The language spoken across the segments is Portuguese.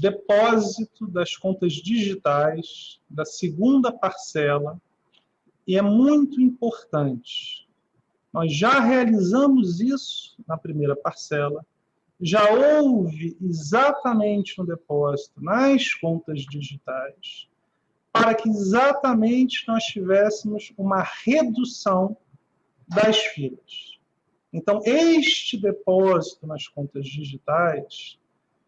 depósito das contas digitais da segunda parcela, e é muito importante. Nós já realizamos isso na primeira parcela, já houve exatamente um depósito nas contas digitais, para que exatamente nós tivéssemos uma redução das filas. Então, este depósito nas contas digitais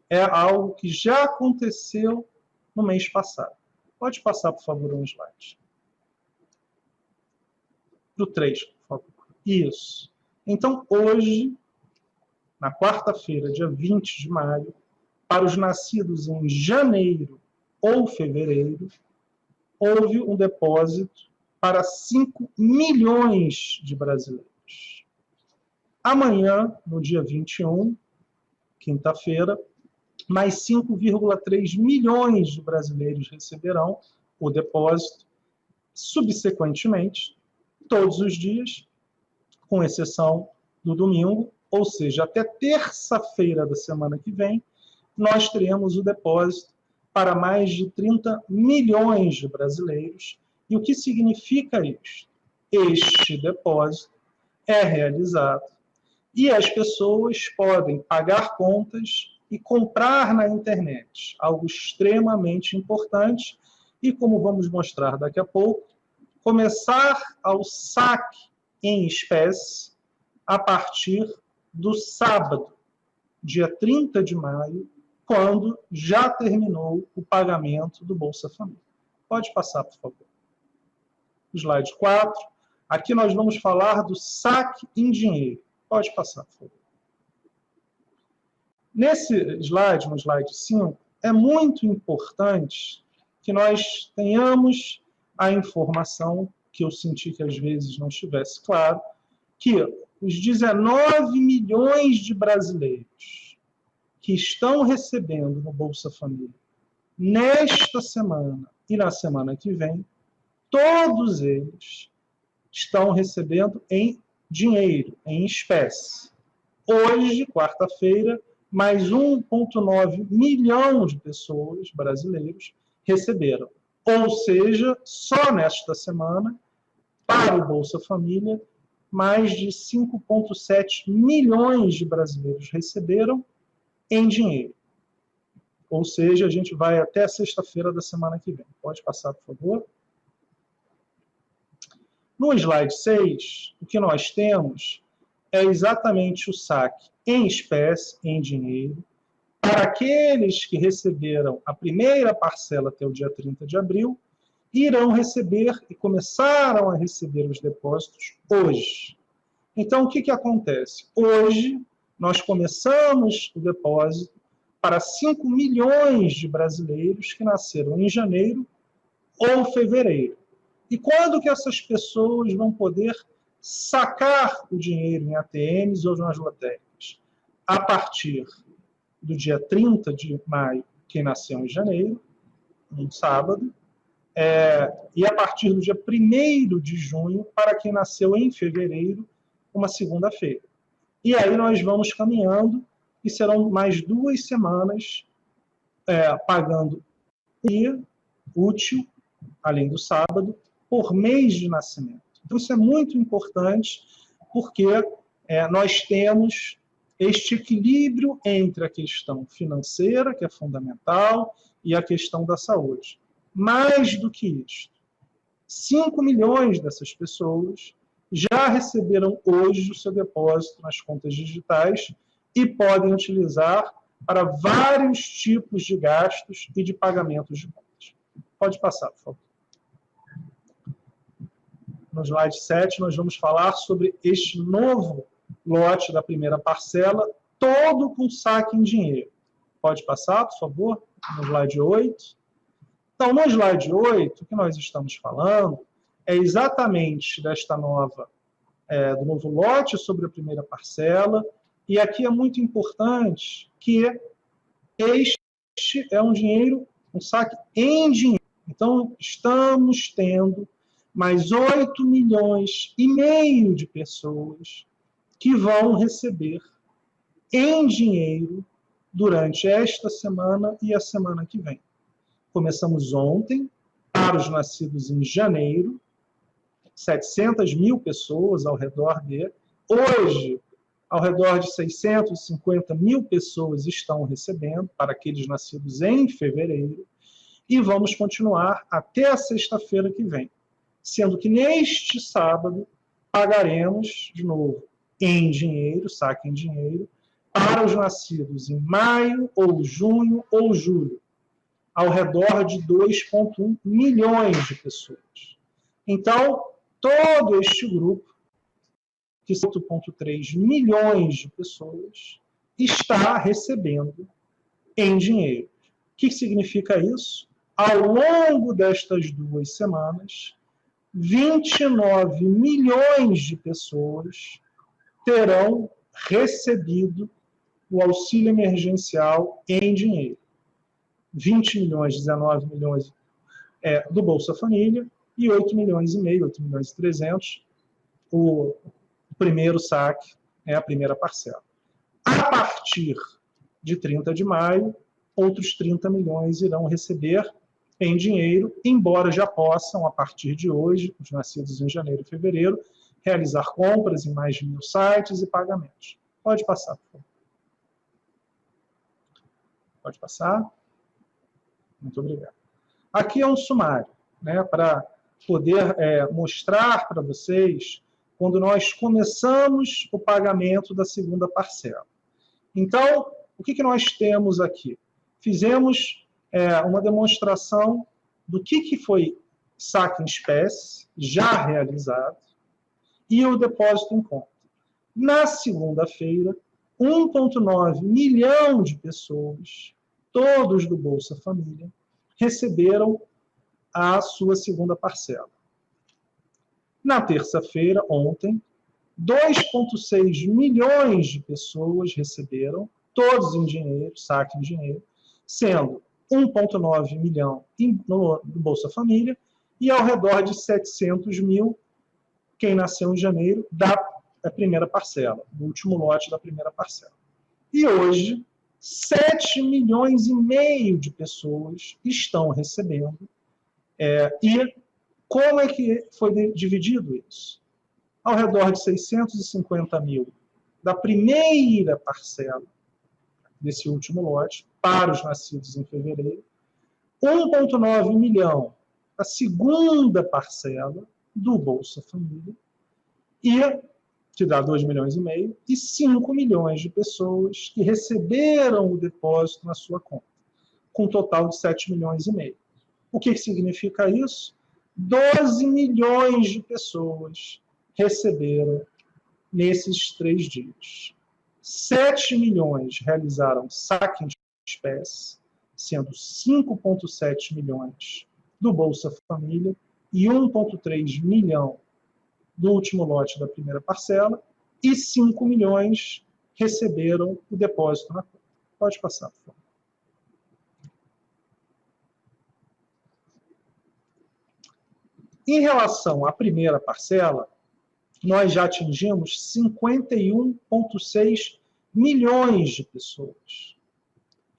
é algo que já aconteceu no mês passado. Pode passar, por favor, um slide. Do 3, por favor. Isso. Então, hoje, na quarta-feira, dia 20 de maio, para os nascidos em janeiro ou fevereiro, houve um depósito para 5 milhões de brasileiros. Amanhã, no dia 21, quinta-feira, mais 5,3 milhões de brasileiros receberão o depósito, subsequentemente, todos os dias, com exceção do domingo, ou seja, até terça-feira da semana que vem, nós teremos o depósito para mais de 30 milhões de brasileiros. E o que significa isso? Este depósito é realizado e as pessoas podem pagar contas e comprar na internet, algo extremamente importante, e como vamos mostrar daqui a pouco, começar ao saque em espécie a partir do sábado, dia 30 de maio, quando já terminou o pagamento do Bolsa Família. Pode passar, por favor. Slide 4. Aqui nós vamos falar do saque em dinheiro. Pode passar, por favor. Nesse slide, no slide 5, é muito importante que nós tenhamos a informação, que eu senti que às vezes não estivesse claro, que os 19 milhões de brasileiros que estão recebendo no Bolsa Família nesta semana e na semana que vem, todos eles estão recebendo em dinheiro, em espécie. Hoje, quarta-feira, mais 1,9 milhão de pessoas, brasileiros, receberam. Ou seja, só nesta semana, para o Bolsa Família, mais de 5,7 milhões de brasileiros receberam em dinheiro. Ou seja, a gente vai até sexta-feira da semana que vem. Pode passar, por favor. No slide 6, o que nós temos é exatamente o saque em espécie, em dinheiro, para aqueles que receberam a primeira parcela até o dia 30 de abril, irão receber e começaram a receber os depósitos hoje. Então, o que acontece? Hoje, nós começamos o depósito para 5 milhões de brasileiros que nasceram em janeiro ou fevereiro. E quando que essas pessoas vão poder sacar o dinheiro em ATMs ou nas lotéricas? A partir do dia 30 de maio, quem nasceu em janeiro, um sábado, e a partir do dia 1º de junho, para quem nasceu em fevereiro, uma segunda-feira. E aí nós vamos caminhando, e serão mais 2 semanas pagando um dia útil, além do sábado, por mês de nascimento. Então isso é muito importante, porque nós temos este equilíbrio entre a questão financeira, que é fundamental, e a questão da saúde. Mais do que isso, 5 milhões dessas pessoas já receberam hoje o seu depósito nas contas digitais e podem utilizar para vários tipos de gastos e de pagamentos de contas. Pode passar, por favor. No slide 7, nós vamos falar sobre este novo lote da primeira parcela, todo com saque em dinheiro. Pode passar, por favor, no slide 8. Então, no slide 8, o que nós estamos falando é exatamente desta do novo lote sobre a primeira parcela, e aqui é muito importante que este é um dinheiro, um saque em dinheiro. Então, estamos tendo mais 8,5 milhões de pessoas que vão receber em dinheiro durante esta semana e a semana que vem. Começamos ontem, para os nascidos em janeiro, 700 mil pessoas ao redor de. Hoje, ao redor de 650 mil pessoas estão recebendo, para aqueles nascidos em fevereiro, e vamos continuar até a sexta-feira que vem. Sendo que neste sábado pagaremos, de novo, em dinheiro, saque em dinheiro, para os nascidos em maio, ou junho, ou julho, ao redor de 2,1 milhões de pessoas. Então, todo este grupo, que são 8,3 milhões de pessoas, está recebendo em dinheiro. O que significa isso? Ao longo destas 2 semanas, 29 milhões de pessoas terão recebido o auxílio emergencial em dinheiro. 20 milhões, 19 milhões do Bolsa Família e 8 milhões e meio, 8 milhões e 300, o primeiro saque, a primeira parcela. A partir de 30 de maio, outros 30 milhões irão receber em dinheiro, embora já possam, a partir de hoje, os nascidos em janeiro e fevereiro, realizar compras em mais de 1.000 sites e pagamentos. Pode passar, por favor. Pode passar. Muito obrigado. Aqui é um sumário, para poder mostrar para vocês quando nós começamos o pagamento da segunda parcela. Então, o que nós temos aqui? Fizemos uma demonstração do que foi saque em espécie, já realizado, e o depósito em conta. Na segunda-feira, 1,9 milhão de pessoas, todos do Bolsa Família, receberam a sua segunda parcela. Na terça-feira, ontem, 2,6 milhões de pessoas receberam, todos em dinheiro, saque em dinheiro, sendo 1,9 milhão no Bolsa Família e ao redor de 700 mil quem nasceu em janeiro da primeira parcela, do último lote da primeira parcela. E hoje, 7 milhões e meio de pessoas estão recebendo. E como é que foi dividido isso? Ao redor de 650 mil da primeira parcela desse último lote, para os nascidos em fevereiro, 1,9 milhão da segunda parcela do Bolsa Família, que dá 2 milhões e meio, e 5 milhões de pessoas que receberam o depósito na sua conta, com um total de 7 milhões e meio. O que significa isso? 12 milhões de pessoas receberam nesses 3 dias. 7 milhões realizaram saque em espécie, sendo 5,7 milhões do Bolsa Família e 1,3 milhão do último lote da primeira parcela, e 5 milhões receberam o depósito na conta. Pode passar, por favor. Em relação à primeira parcela, nós já atingimos 51,6 milhões de pessoas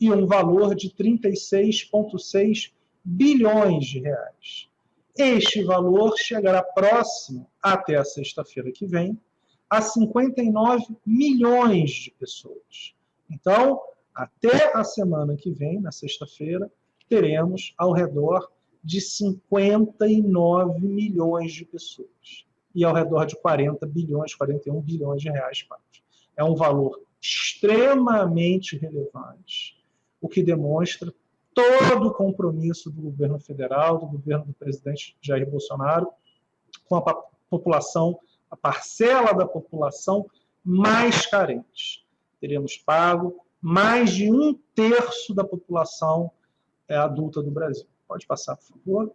e um valor de 36,6 bilhões de reais. Este valor chegará próximo, até a sexta-feira que vem, a 59 milhões de pessoas. Então, até a semana que vem, na sexta-feira, teremos ao redor de 59 milhões de pessoas e ao redor de 40 bilhões, 41 bilhões de reais pagos. É um valor extremamente relevante, o que demonstra todo o compromisso do governo federal, do governo do presidente Jair Bolsonaro, com a população, a parcela da população mais carente. Teremos pago mais de 1/3 da população adulta do Brasil. Pode passar, por favor.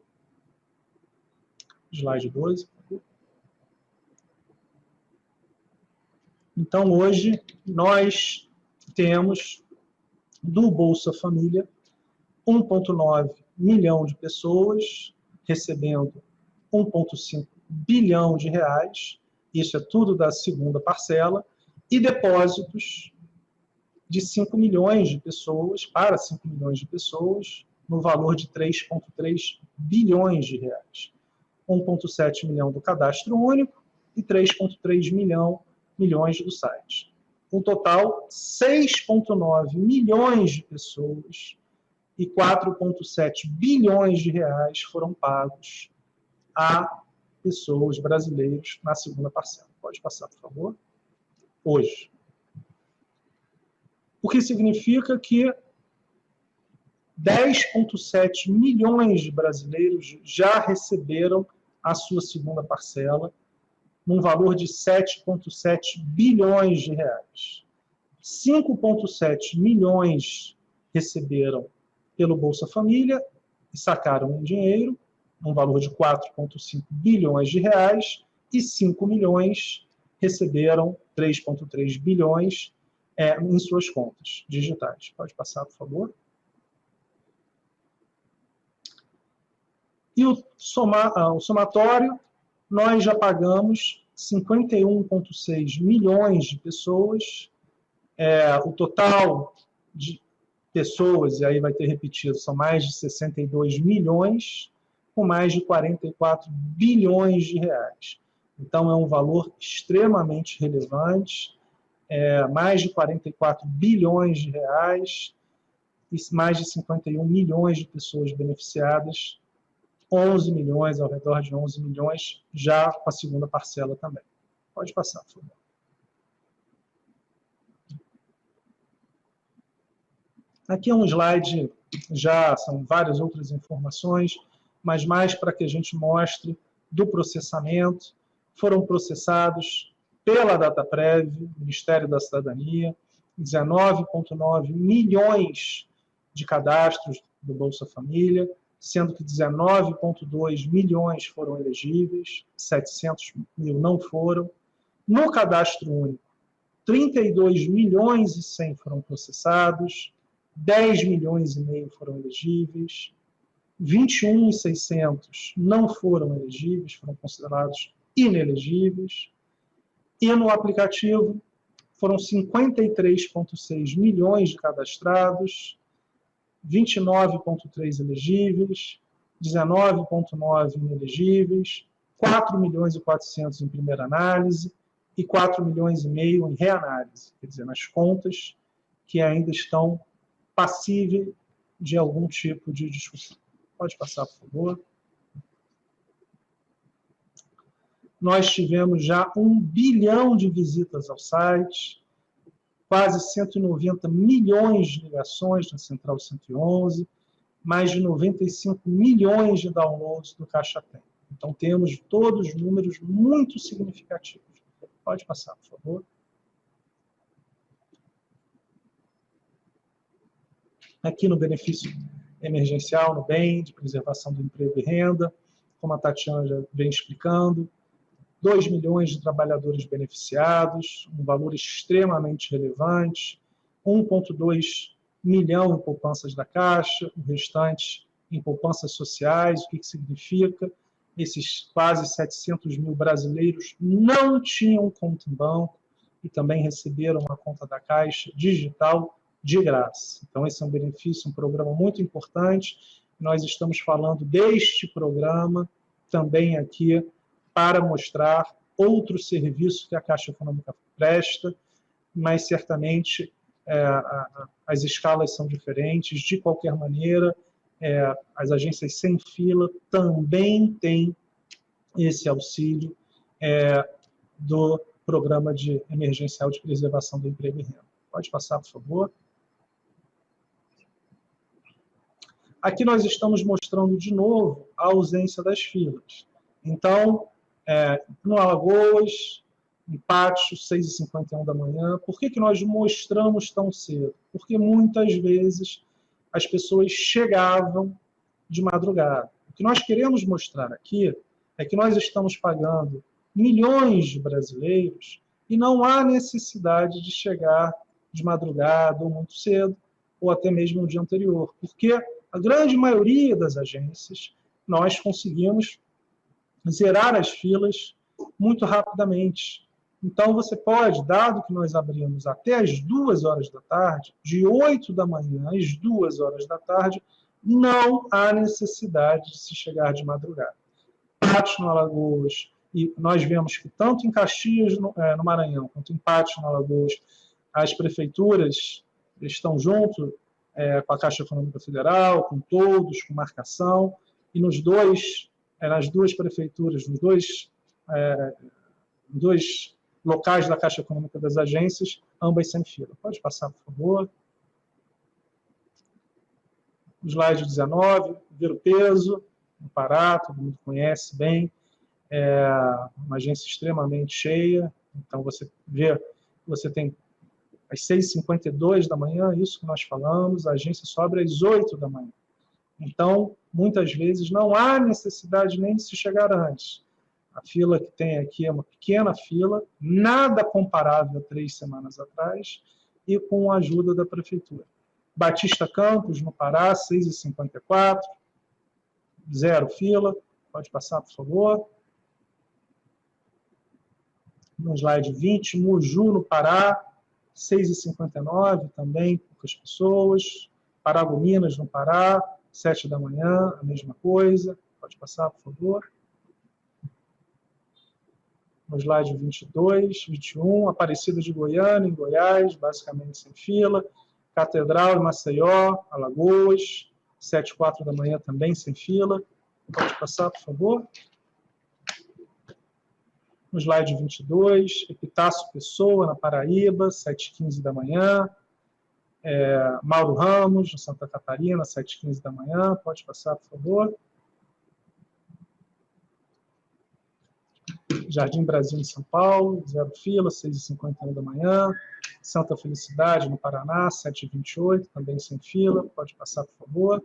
Slide 12, por favor. Então, hoje, nós temos do Bolsa Família 1,9 milhão de pessoas recebendo 1,5 bilhão de reais, isso é tudo da segunda parcela, e depósitos de 5 milhões de pessoas, para 5 milhões de pessoas, no valor de 3,3 bilhões de reais. 1,7 milhão do cadastro único e 3,3 milhões do site. Um total, 6,9 milhões de pessoas e 4,7 bilhões de reais foram pagos a pessoas, brasileiros, na segunda parcela. Pode passar, por favor. Hoje. O que significa que 10,7 milhões de brasileiros já receberam a sua segunda parcela, num valor de 7,7 bilhões de reais. 5,7 milhões receberam pelo Bolsa Família e sacaram em dinheiro, num valor de 4,5 bilhões de reais, e 5 milhões receberam 3,3 bilhões em suas contas digitais. Pode passar, por favor. E o somatório, nós já pagamos 51,6 milhões de pessoas. O total de pessoas, e aí vai ter repetido, são mais de 62 milhões, com mais de 44 bilhões de reais. Então, é um valor extremamente relevante, mais de 44 bilhões de reais, e mais de 51 milhões de pessoas beneficiadas, 11 milhões, ao redor de 11 milhões, já com a segunda parcela também. Pode passar, por favor. Aqui é um slide, já são várias outras informações, mas mais para que a gente mostre do processamento. Foram processados pela Dataprev, Ministério da Cidadania, 19,9 milhões de cadastros do Bolsa Família, sendo que 19,2 milhões foram elegíveis, 700 mil não foram. No cadastro único, 32 milhões e 100 foram processados, 10 milhões e meio foram elegíveis, 21.600 não foram elegíveis, foram considerados inelegíveis, e no aplicativo foram 53,6 milhões de cadastrados, 29,3 elegíveis, 19,9 inelegíveis, 4 milhões e 400 em primeira análise e 4 milhões e meio em reanálise, quer dizer, nas contas que ainda estão passíveis de algum tipo de discussão. Pode passar, por favor. Nós tivemos já 1 bilhão de visitas ao site, quase 190 milhões de ligações na Central 111, mais de 95 milhões de downloads do Caixa Tem. Então, temos todos números muito significativos. Pode passar, por favor. Aqui no benefício emergencial, no BEM, de preservação do emprego e renda, como a Tatiana já vem explicando, 2 milhões de trabalhadores beneficiados, um valor extremamente relevante, 1,2 milhão em poupanças da Caixa, o restante em poupanças sociais. O que significa? Esses quase 700 mil brasileiros não tinham conta em banco e também receberam a conta da Caixa digital de graça. Então, esse é um benefício, um programa muito importante. Nós estamos falando deste programa também aqui para mostrar outros serviços que a Caixa Econômica presta, mas certamente as escalas são diferentes. De qualquer maneira, as agências sem fila também têm esse auxílio do Programa Emergencial de Preservação do Emprego e Renda. Pode passar, por favor. Aqui nós estamos mostrando de novo a ausência das filas. Então, no Alagoas, em Pátio, 6h51 da manhã. Por que nós mostramos tão cedo? Porque muitas vezes as pessoas chegavam de madrugada. O que nós queremos mostrar aqui é que nós estamos pagando milhões de brasileiros e não há necessidade de chegar de madrugada ou muito cedo, ou até mesmo no dia anterior, porque a grande maioria das agências nós conseguimos zerar as filas muito rapidamente. Então, você pode, dado que nós abrimos até as 2 horas da tarde, de 8 da manhã às 2 horas da tarde, não há necessidade de se chegar de madrugada. Patos no Alagoas, e nós vemos que tanto em Caxias, no Maranhão, quanto em Patos no Alagoas, as prefeituras estão junto com a Caixa Econômica Federal, com todos, com marcação, e nas duas prefeituras, nos dois locais da Caixa Econômica das agências, ambas sem fila. Pode passar, por favor. O slide 19, ver o peso, no Pará, todo mundo conhece bem, é uma agência extremamente cheia, então você vê, você tem às 6h52 da manhã, isso que nós falamos, a agência só abre às 8 da manhã. Então, muitas vezes, não há necessidade nem de se chegar antes. A fila que tem aqui é uma pequena fila, nada comparável a 3 semanas atrás, e com a ajuda da prefeitura. Batista Campos, no Pará, 6h54, 0 fila. Pode passar, por favor. No slide 20, Moju, no Pará, 6h59, também poucas pessoas. Paragominas, no Pará, 7 da manhã, a mesma coisa. Pode passar, por favor. No slide 22, 21, Aparecida de Goiânia, em Goiás, basicamente sem fila. Catedral, em Maceió, Alagoas, 7h04 da manhã, também sem fila. Pode passar, por favor. No slide 22, Epitácio Pessoa, na Paraíba, 7h15 da manhã. Mauro Ramos, em Santa Catarina, 7h15 da manhã. Pode passar, por favor. Jardim Brasil, em São Paulo, 0 fila, 6h51 da manhã. Santa Felicidade, no Paraná, 7h28, também sem fila. Pode passar, por favor.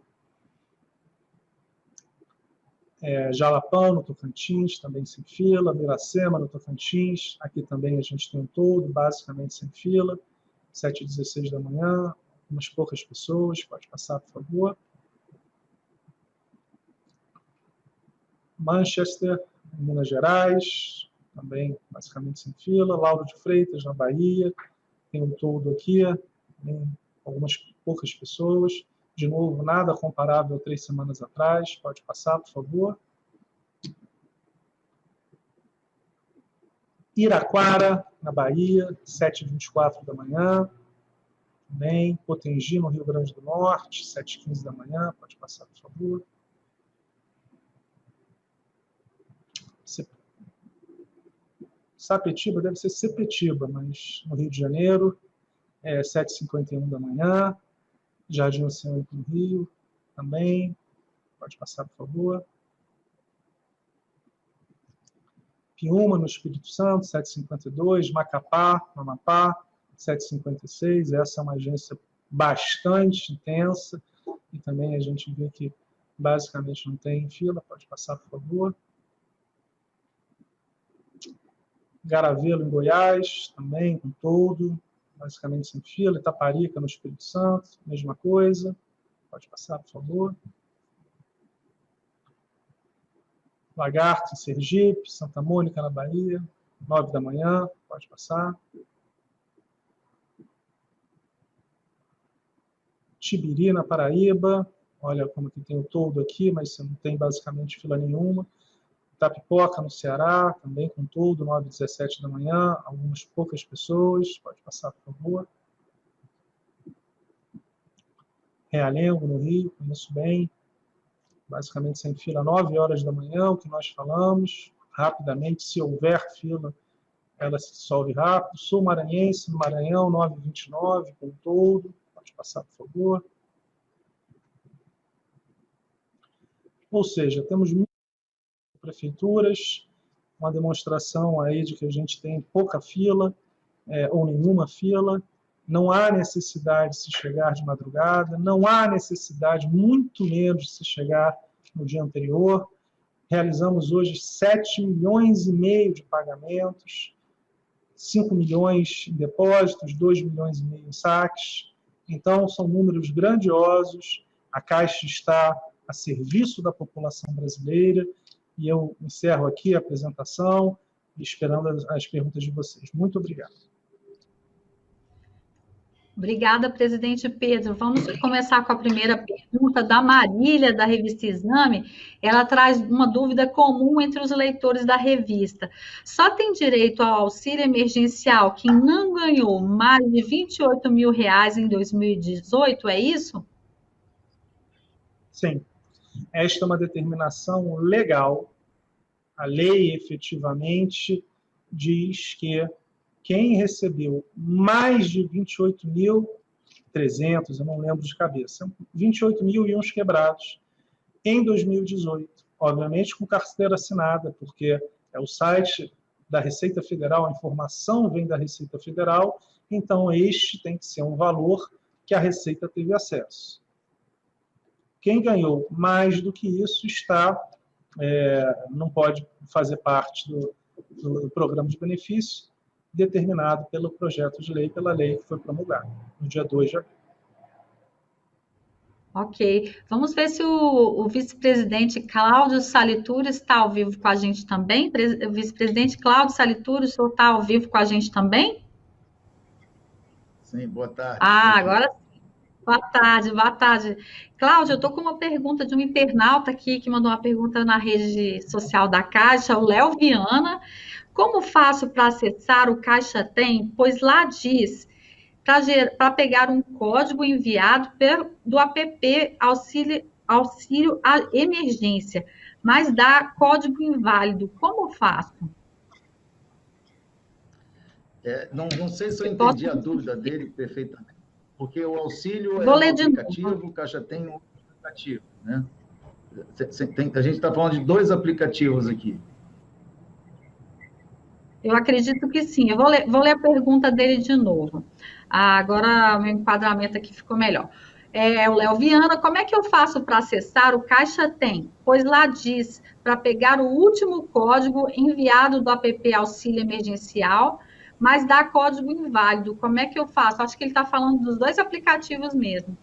Jalapão, no Tocantins, também sem fila. Miracema, no Tocantins, aqui também a gente tem um todo, basicamente sem fila. 7h16 da manhã, umas poucas pessoas. Pode passar, por favor. Manchester, em Minas Gerais, também basicamente sem fila. Lauro de Freitas, na Bahia, tem um todo aqui, tem algumas poucas pessoas. De novo, nada comparável a 3 semanas atrás. Pode passar, por favor. Iraquara, na Bahia, 7h24 da manhã. Também. Potengi, no Rio Grande do Norte, 7h15 da manhã. Pode passar, por favor. Sapetiba deve ser Sepetiba, mas no Rio de Janeiro, 7h51 da manhã. Jardim Oceânico no Rio, também. Pode passar, por favor. Piúma, no Espírito Santo, 7h52. Macapá, no Amapá, 7h56. Essa é uma agência bastante intensa. E também a gente vê que basicamente não tem fila. Pode passar, por favor. Garavelo, em Goiás, também com todo, basicamente sem fila. Itaparica, no Espírito Santo, mesma coisa. Pode passar, por favor. Lagarto, em Sergipe. Santa Mônica, na Bahia, 9 da manhã. Pode passar. Tibiri, na Paraíba. Olha como que tem o todo aqui, mas você não tem basicamente fila nenhuma. Itapipoca, no Ceará, também com todo, 9h17 da manhã, algumas poucas pessoas. Pode passar, por favor. Realengo, no Rio, conheço bem. Basicamente sem fila, 9 horas da manhã, o que nós falamos. Rapidamente, se houver fila, ela se dissolve rápido. Sul Maranhense, no Maranhão, 9h29, com todo. Pode passar, por favor. Ou seja, temos prefeituras, uma demonstração aí de que a gente tem pouca fila, ou nenhuma fila, não há necessidade de se chegar de madrugada, não há necessidade, muito menos, de se chegar no dia anterior. Realizamos hoje 7,5 milhões de pagamentos, 5 milhões em depósitos, 2,5 milhões em saques. Então, são números grandiosos, a Caixa está a serviço da população brasileira. E eu encerro aqui a apresentação. esperando as perguntas de vocês. Muito obrigado. Obrigada, presidente Pedro. Vamos começar com a primeira pergunta da Marília, da revista Exame. Ela traz uma dúvida comum entre os leitores da revista. Só tem direito ao auxílio emergencial quem não ganhou mais de R$ 28 mil em 2018, é isso? Sim. Esta é uma determinação legal. A lei efetivamente diz que quem recebeu mais de 28.300, eu não lembro de cabeça, 28 mil e uns quebrados, em 2018, obviamente com carteira assinada, porque é o site da Receita Federal, a informação vem da Receita Federal, então este tem que ser um valor que a Receita teve acesso. Quem ganhou mais do que isso não pode fazer parte do programa de benefício determinado pelo projeto de lei, pela lei que foi promulgada no dia 2 de abril. Ok. Vamos ver se o vice-presidente Cláudio Salituri está ao vivo com a gente também. Vice-presidente Cláudio Salituri, o senhor está ao vivo com a gente também? Sim, boa tarde. Agora sim. Boa tarde, boa tarde. Cláudio, eu estou com uma pergunta de um internauta aqui que mandou uma pergunta na rede social da Caixa, o Léo Viana. Como faço para acessar o Caixa Tem? Pois lá diz para pegar um código enviado do app Auxílio à Emergência, mas dá código inválido. Como faço? Não sei se eu entendi a dúvida dele perfeitamente, porque o auxílio Vou é ler um de aplicativo, novo. o Caixa Tem um aplicativo, né? A gente está falando de dois aplicativos aqui. Eu acredito que sim. Eu vou ler a pergunta dele de novo. Agora o meu enquadramento aqui ficou melhor. O Léo Viana, como é que eu faço para acessar o Caixa Tem? Pois lá diz para pegar o último código enviado do app Auxílio Emergencial, mas dá código inválido. Como é que eu faço? Acho que ele está falando dos dois aplicativos mesmo.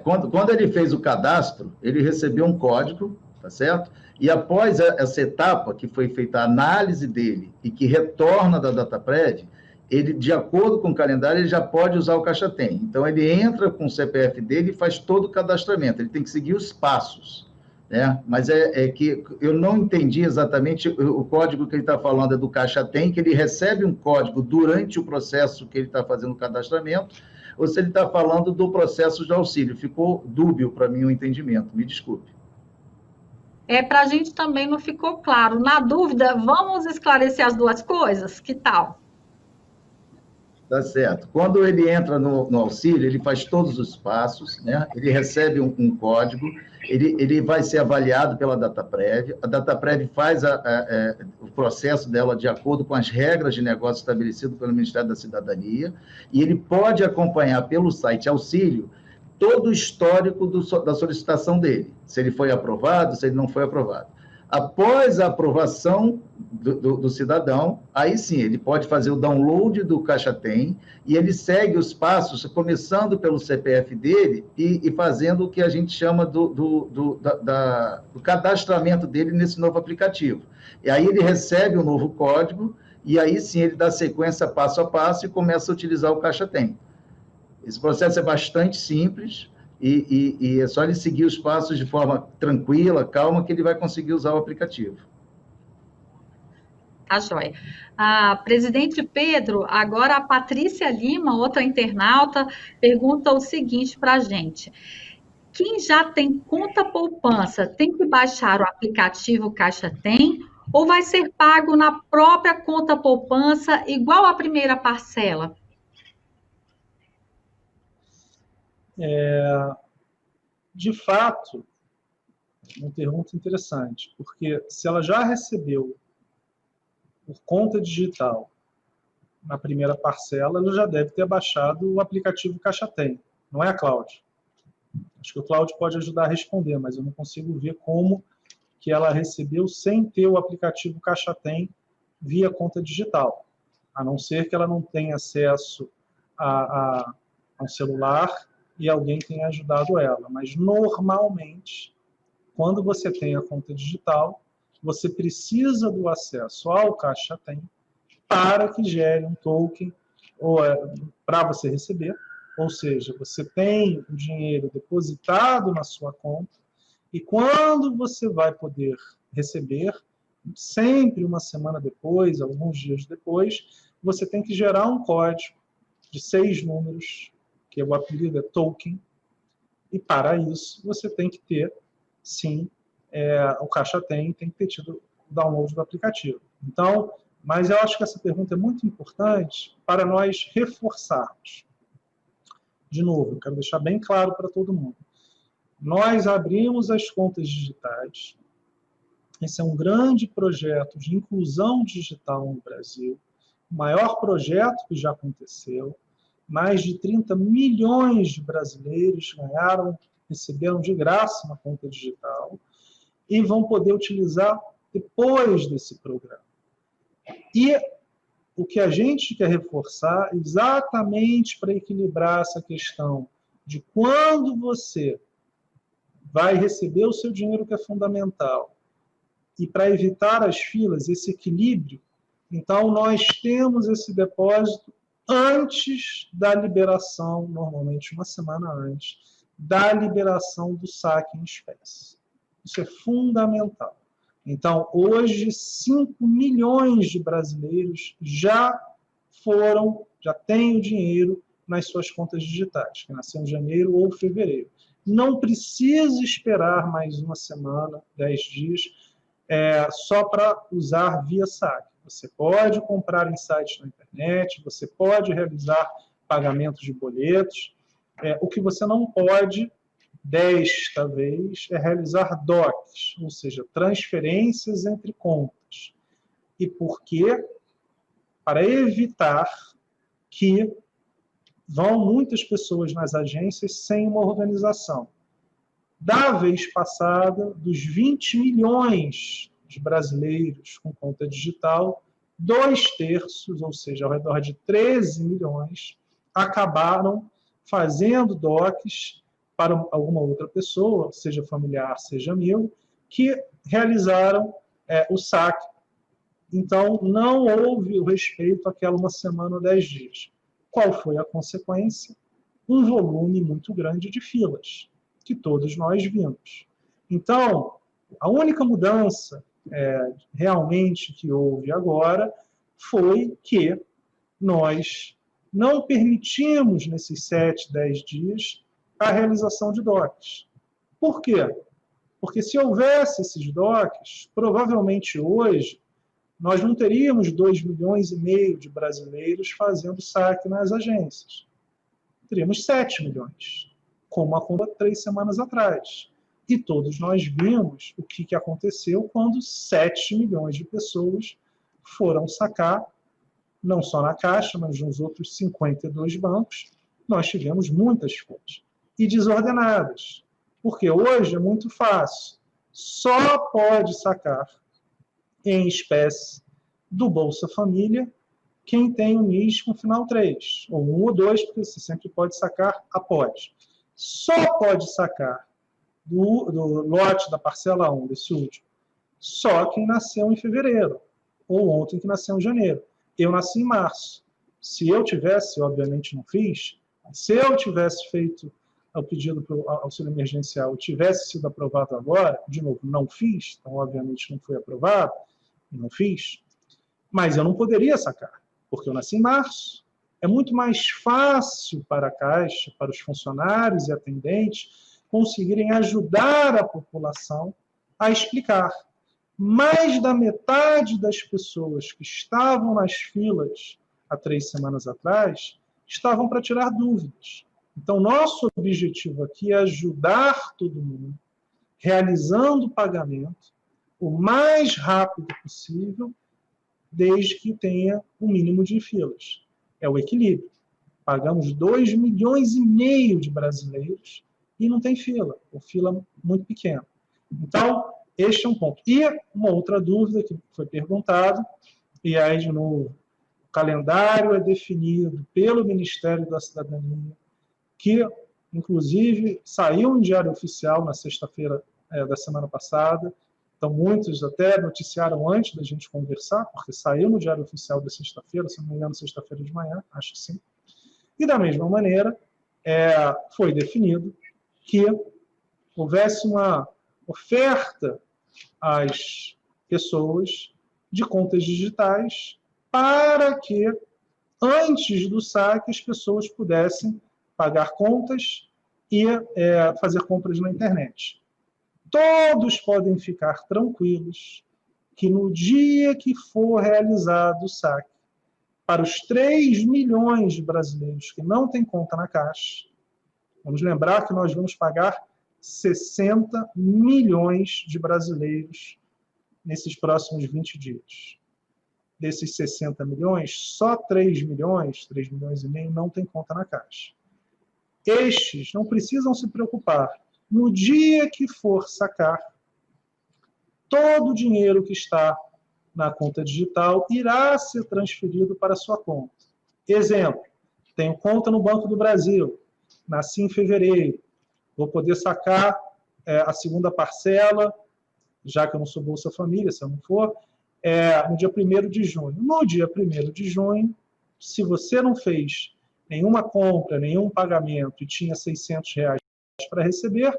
Quando ele fez o cadastro, ele recebeu um código, tá certo? E após essa etapa, que foi feita a análise dele e que retorna da DataPrev, ele, de acordo com o calendário, ele já pode usar o Caixa Tem. Então, ele entra com o CPF dele e faz todo o cadastramento. Ele tem que seguir os passos, né? Mas que eu não entendi exatamente o código que ele está falando, é do Caixa Tem, que ele recebe um código durante o processo que ele está fazendo o cadastramento, ou se ele está falando do processo de auxílio. Ficou dúbio para mim o entendimento, me desculpe. Para a gente também não ficou claro. Na dúvida, vamos esclarecer as duas coisas? Que tal? Tá certo. Quando ele entra no auxílio, ele faz todos os passos, né? Ele recebe um código, ele vai ser avaliado pela DataPrev, a DataPrev faz o processo dela de acordo com as regras de negócio estabelecidas pelo Ministério da Cidadania, e ele pode acompanhar pelo site Auxílio todo o histórico da solicitação dele, se ele foi aprovado, se ele não foi aprovado. Após a aprovação do cidadão, aí sim, ele pode fazer o download do Caixa Tem e ele segue os passos, começando pelo CPF dele e fazendo o que a gente chama do cadastramento dele nesse novo aplicativo. E aí ele recebe o novo código e aí sim ele dá sequência passo a passo e começa a utilizar o Caixa Tem. Esse processo é bastante simples e é só ele seguir os passos de forma tranquila, calma, que ele vai conseguir usar o aplicativo. Tá joia. Presidente Pedro, agora a Patrícia Lima, outra internauta, pergunta o seguinte para a gente. Quem já tem conta poupança tem que baixar o aplicativo Caixa Tem ou vai ser pago na própria conta poupança igual à primeira parcela? De fato, uma pergunta interessante, porque se ela já recebeu por conta digital na primeira parcela, ela já deve ter baixado o aplicativo Caixa Tem, não é, Cláudio? Acho que o Cláudio pode ajudar a responder, mas eu não consigo ver como que ela recebeu sem ter o aplicativo Caixa Tem via conta digital, a não ser que ela não tenha acesso a um celular e alguém tenha ajudado ela. Mas, normalmente, quando você tem a conta digital, você precisa do acesso ao Caixa Tem para que gere um token para você receber, ou seja, você tem o dinheiro depositado na sua conta e quando você vai poder receber, sempre uma semana depois, alguns dias depois, você tem que gerar um código de 6 números, que o apelido é token, e para isso você tem que ter, sim, o Caixa tem que ter tido o download do aplicativo. Então, mas eu acho que essa pergunta é muito importante para nós reforçarmos. De novo, eu quero deixar bem claro para todo mundo. Nós abrimos as contas digitais. Esse é um grande projeto de inclusão digital no Brasil, o maior projeto que já aconteceu. Mais de 30 milhões de brasileiros receberam de graça uma conta digital e vão poder utilizar depois desse programa. E o que a gente quer reforçar, exatamente para equilibrar essa questão de quando você vai receber o seu dinheiro, que é fundamental, e para evitar as filas, esse equilíbrio, então nós temos esse depósito antes da liberação, normalmente uma semana antes, da liberação do saque em espécie. Isso é fundamental. Então, hoje, 5 milhões de brasileiros já têm o dinheiro nas suas contas digitais, que nasceu em janeiro ou fevereiro. Não precisa esperar mais uma semana, 10 dias, só para usar via saque. Você pode comprar em sites na internet, você pode realizar pagamentos de boletos. O que você não pode, desta vez, é realizar DOCs, ou seja, transferências entre contas. E por quê? Para evitar que vão muitas pessoas nas agências sem uma organização. Da vez passada, dos 20 milhões de brasileiros com conta digital, 2/3, ou seja, ao redor de 13 milhões, acabaram fazendo DOCs para alguma outra pessoa, seja familiar, seja amigo, que realizaram o saque. Então, não houve o respeito àquela uma semana ou 10 dias. Qual foi a consequência? Um volume muito grande de filas, que todos nós vimos. Então, a única mudança realmente que houve agora foi que nós não permitimos, nesses 7, 10 dias, a realização de DOCs. Por quê? Porque se houvesse esses DOCs, provavelmente hoje, nós não teríamos 2,5 milhões de brasileiros fazendo saque nas agências. Teríamos 7 milhões, como aconteceu 3 semanas atrás. E todos nós vimos o que aconteceu quando 7 milhões de pessoas foram sacar, não só na Caixa, mas nos outros 52 bancos. Nós tivemos muitas filas. E desordenadas. Porque hoje é muito fácil. Só pode sacar em espécie do Bolsa Família quem tem o NIS com final 3, ou 1 ou 2, porque você sempre pode sacar após. Só pode sacar do lote da parcela 1, desse último, só quem nasceu em fevereiro, ou ontem que nasceu em janeiro. Eu nasci em março. Se eu tivesse, obviamente não fiz, se eu tivesse feito o pedido para o auxílio emergencial e tivesse sido aprovado agora, de novo, não fiz, então obviamente não foi aprovado, não fiz, mas eu não poderia sacar, porque eu nasci em março. É muito mais fácil para a Caixa, para os funcionários e atendentes, conseguirem ajudar a população a explicar. Mais da metade das pessoas que estavam nas filas há 3 semanas atrás estavam para tirar dúvidas. Então, nosso objetivo aqui é ajudar todo mundo, realizando o pagamento o mais rápido possível, desde que tenha o mínimo de filas. É o equilíbrio. Pagamos 2,5 milhões de brasileiros e não tem fila, ou fila muito pequena. Então, este é um ponto. E uma outra dúvida que foi perguntada, e aí, de novo, o calendário é definido pelo Ministério da Cidadania, que, inclusive, saiu em diário oficial na sexta-feira da semana passada, Então, muitos até noticiaram antes da gente conversar, porque saiu no Diário Oficial da sexta-feira, se não me engano, sexta-feira de manhã, acho que sim. E, da mesma maneira, foi definido que houvesse uma oferta às pessoas de contas digitais para que, antes do saque, as pessoas pudessem pagar contas e fazer compras na internet. Todos podem ficar tranquilos que no dia que for realizado o saque, para os 3 milhões de brasileiros que não têm conta na Caixa, vamos lembrar que nós vamos pagar 60 milhões de brasileiros nesses próximos 20 dias. Desses 60 milhões, só 3 milhões e meio, não têm conta na Caixa. Estes não precisam se preocupar. No dia que for sacar, todo o dinheiro que está na conta digital irá ser transferido para a sua conta. Exemplo, tenho conta no Banco do Brasil, nasci em fevereiro, vou poder sacar a segunda parcela, já que eu não sou Bolsa Família, se eu não for, no dia 1º de junho. No dia 1º de junho, se você não fez nenhuma compra, nenhum pagamento e tinha R$600 para receber,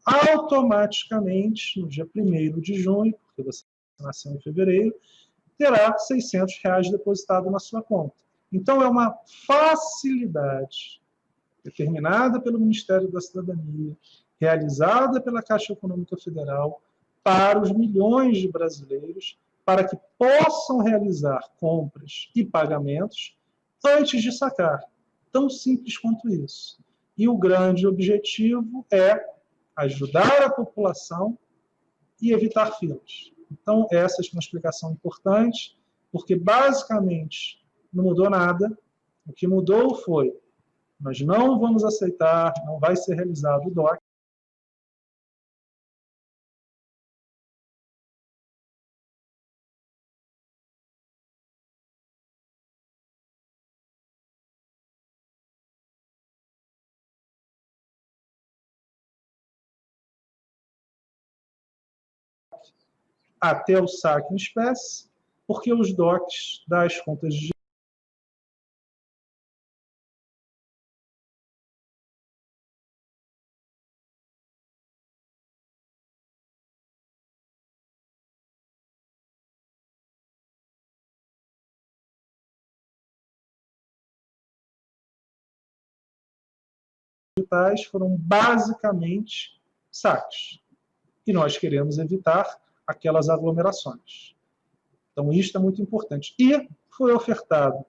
automaticamente, no dia 1º de junho, porque você nasceu em fevereiro, terá R$600 depositado na sua conta. Então, é uma facilidade determinada pelo Ministério da Cidadania, realizada pela Caixa Econômica Federal, para os milhões de brasileiros, para que possam realizar compras e pagamentos antes de sacar. Tão simples quanto isso. E o grande objetivo é ajudar a população e evitar filas. Então, essa é uma explicação importante, porque basicamente não mudou nada. O que mudou foi: nós não vamos aceitar, não vai ser realizado o DOC. Até o saque em espécie, porque os DOCs das contas digitais foram basicamente saques. E nós queremos evitar aquelas aglomerações. Então, isso é muito importante. E foi ofertado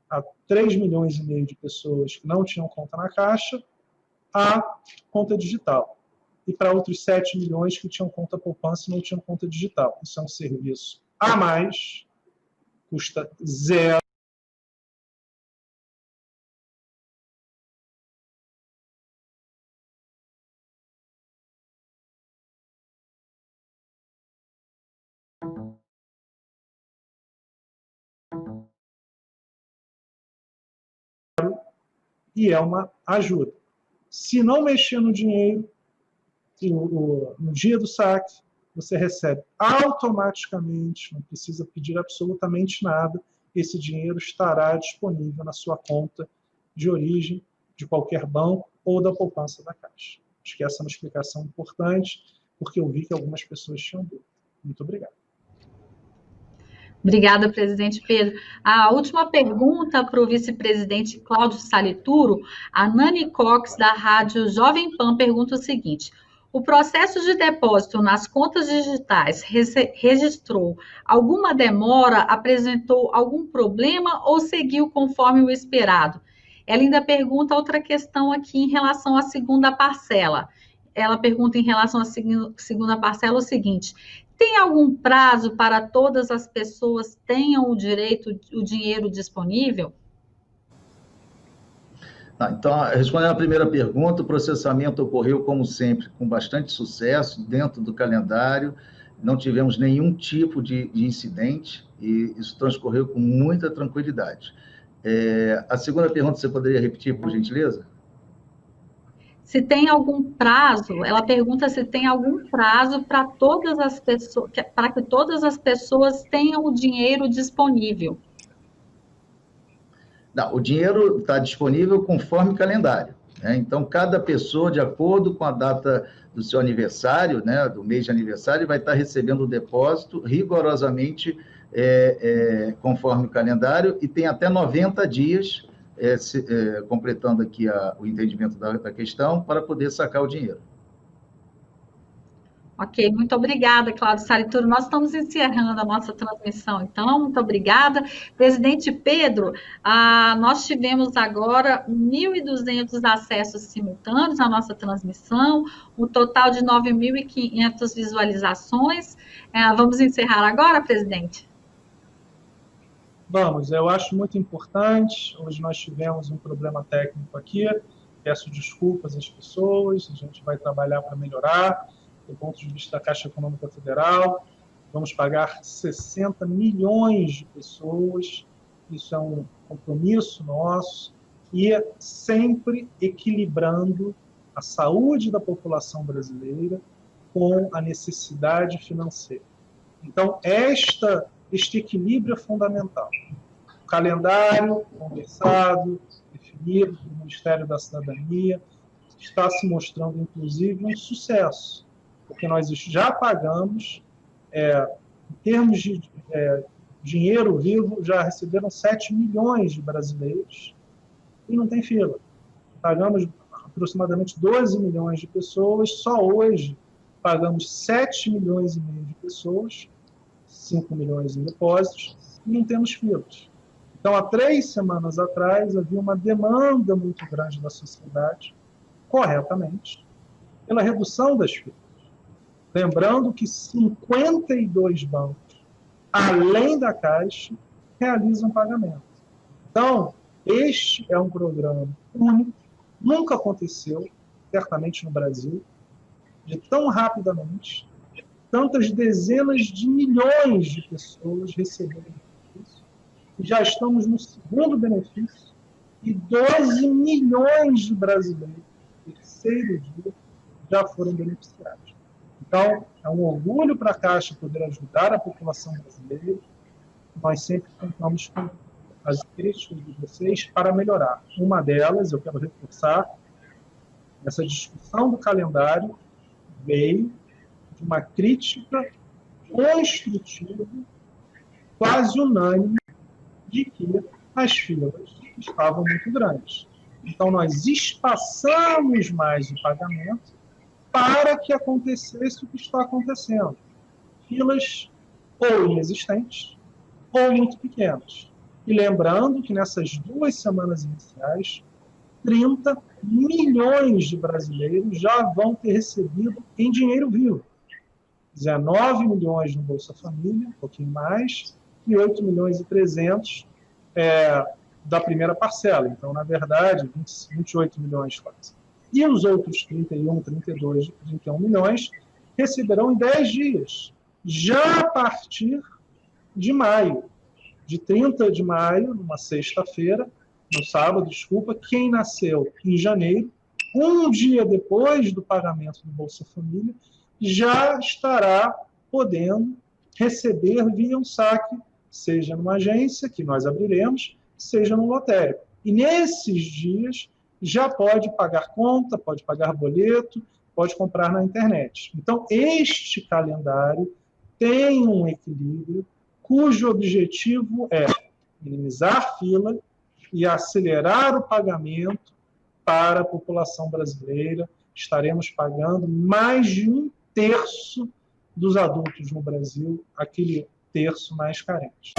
a 3 milhões e meio de pessoas que não tinham conta na Caixa a conta digital. E para outros 7 milhões que tinham conta poupança e não tinham conta digital. Isso é um serviço a mais, custa zero. E é uma ajuda. Se não mexer no dinheiro, no dia do saque, você recebe automaticamente, não precisa pedir absolutamente nada, esse dinheiro estará disponível na sua conta de origem de qualquer banco ou da poupança da Caixa. Acho que essa é uma explicação importante, porque eu vi que algumas pessoas tinham dúvida. Muito obrigado. Obrigada, presidente Pedro. A última pergunta para o vice-presidente Cláudio Salituro, a Nani Cox, da Rádio Jovem Pan, pergunta o seguinte: o processo de depósito nas contas digitais registrou alguma demora, apresentou algum problema ou seguiu conforme o esperado? Ela ainda pergunta outra questão aqui em relação à segunda parcela. Ela pergunta em relação à segunda parcela o seguinte: tem algum prazo para todas as pessoas tenham o direito, o dinheiro disponível? Então, respondendo à primeira pergunta, o processamento ocorreu, como sempre, com bastante sucesso, dentro do calendário, não tivemos nenhum tipo de incidente, e isso transcorreu com muita tranquilidade. A segunda pergunta, você poderia repetir, por gentileza? se tem algum prazo, ela pergunta se tem algum prazo para todas as pessoas, para que todas as pessoas tenham o dinheiro disponível. Não, o dinheiro está disponível conforme calendário, né? Então, cada pessoa, de acordo com a data do seu aniversário, né, do mês de aniversário, vai estar recebendo o depósito rigorosamente conforme o calendário, e tem até 90 dias, completando aqui o entendimento da questão, para poder sacar o dinheiro. Ok, muito obrigada, Cláudio Salituro. Nós estamos encerrando a nossa transmissão, então, muito obrigada. Presidente Pedro, nós tivemos agora 1.200 acessos simultâneos à nossa transmissão, um total de 9.500 visualizações. Vamos encerrar agora, presidente? Vamos, eu acho muito importante. Hoje nós tivemos um problema técnico aqui, peço desculpas às pessoas, a gente vai trabalhar para melhorar. Do ponto de vista da Caixa Econômica Federal, vamos pagar 60 milhões de pessoas, isso é um compromisso nosso, e sempre equilibrando a saúde da população brasileira com a necessidade financeira. Então, este equilíbrio é fundamental. O calendário conversado, definido pelo Ministério da Cidadania, está se mostrando, inclusive, um sucesso, porque nós já pagamos, em termos de dinheiro vivo, já receberam 7 milhões de brasileiros e não tem fila. Pagamos aproximadamente 12 milhões de pessoas, só hoje pagamos 7 milhões e meio de pessoas, 5 milhões em depósitos, e não temos filas. Então, há 3 semanas atrás, havia uma demanda muito grande da sociedade, corretamente, pela redução das filas. Lembrando que 52 bancos, além da Caixa, realizam pagamento. Então, este é um programa único, nunca aconteceu, certamente no Brasil, de tão rapidamente, tantas dezenas de milhões de pessoas recebendo benefício, e já estamos no segundo benefício, e 12 milhões de brasileiros, terceiro dia, já foram beneficiados. Então, é um orgulho para a Caixa poder ajudar a população brasileira. Nós sempre contamos com as críticas de vocês para melhorar. Uma delas, eu quero reforçar, essa discussão do calendário veio de uma crítica construtiva, quase unânime, de que as filas estavam muito grandes. Então, nós espaçamos mais o pagamento para que acontecesse o que está acontecendo. Filas ou inexistentes ou muito pequenas. E lembrando que nessas 2 semanas iniciais, 30 milhões de brasileiros já vão ter recebido em dinheiro vivo. 19 milhões no Bolsa Família, um pouquinho mais, e 8 milhões e 300 da primeira parcela. Então, na verdade, 28 milhões quase. E os outros 31, 32, 31 milhões receberão em 10 dias, já a partir de maio. De 30 de maio, numa sexta-feira, no sábado, desculpa, quem nasceu em janeiro, um dia depois do pagamento do Bolsa Família, já estará podendo receber via um saque, seja numa agência, que nós abriremos, seja no lotérico. E nesses dias, já pode pagar conta, pode pagar boleto, pode comprar na internet. Então, este calendário tem um equilíbrio cujo objetivo é minimizar a fila e acelerar o pagamento para a população brasileira. Estaremos pagando mais de 1/3 dos adultos no Brasil, aquele terço mais carente.